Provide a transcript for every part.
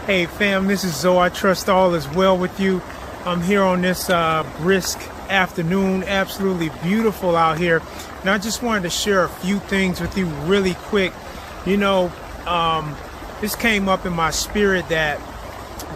Hey fam, this is Zoe. I trust all is well with you. I'm here on this brisk afternoon, absolutely beautiful out here. And I just wanted to share a few things with you really quick. This came up in my spirit that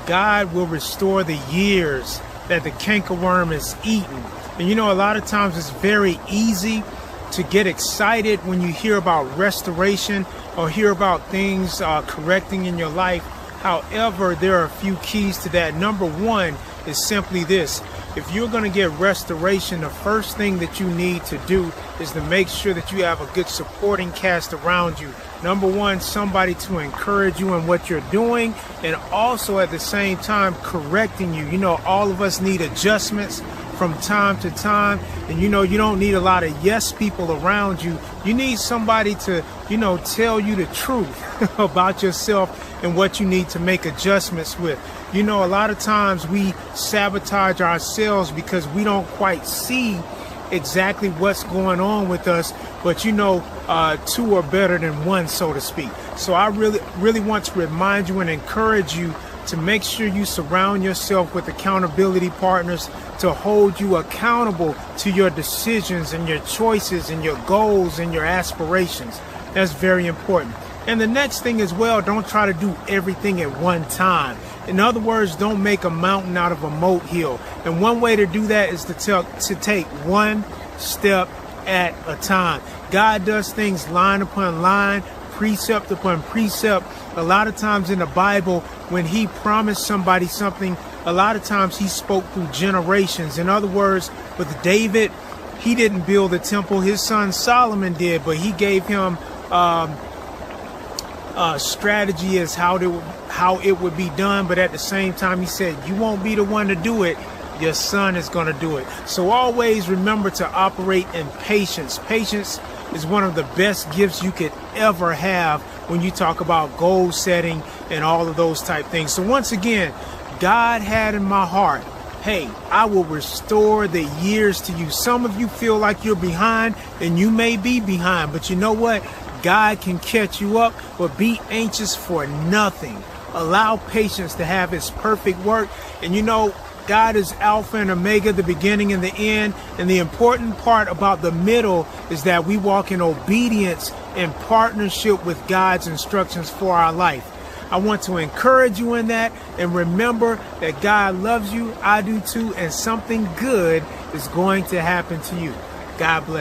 God will restore the years that the cankerworm is eaten. And a lot of times it's very easy to get excited when you hear about restoration or hear about things correcting in your life. However, there are a few keys to that. Number one is simply this. If you're going to get restoration, the first thing that you need to do is to make sure that you have a good supporting cast around you. Number one, somebody to encourage you in what you're doing, and also at the same time correcting you. All of us need adjustments from time to time, and you don't need a lot of yes people around you. You need somebody to tell you the truth about yourself and what you need to make adjustments with. A lot of times we sabotage ourselves because we don't quite see exactly what's going on with us, but two are better than one, so to speak. So I really want to remind you and encourage you to make sure you surround yourself with accountability partners to hold you accountable to your decisions and your choices and your goals and your aspirations. That's very important. And the next thing as well, don't try to do everything at one time. In other words, don't make a mountain out of a molehill. And one way to do that is to take one step at a time. God does things line upon line, precept upon precept. A lot of times in the Bible, when he promised somebody something, a lot of times he spoke through generations. In other words, with David, he didn't build the temple. His son Solomon did, but he gave him strategy as how it would be done. But at the same time, he said, you won't be the one to do it. Your son is going to do it. So always remember to operate in patience. Patience is one of the best gifts you could ever have when you talk about goal setting and all of those type things. So once again, God had in my heart, hey, I will restore the years to you. Some of you feel like you're behind, and you may be behind, but you know what? God can catch you up, but be anxious for nothing. Allow patience to have its perfect work. And God is Alpha and Omega, the beginning and the end. And the important part about the middle is that we walk in obedience and partnership with God's instructions for our life. I want to encourage you in that, and remember that God loves you. I do too. And something good is going to happen to you. God bless.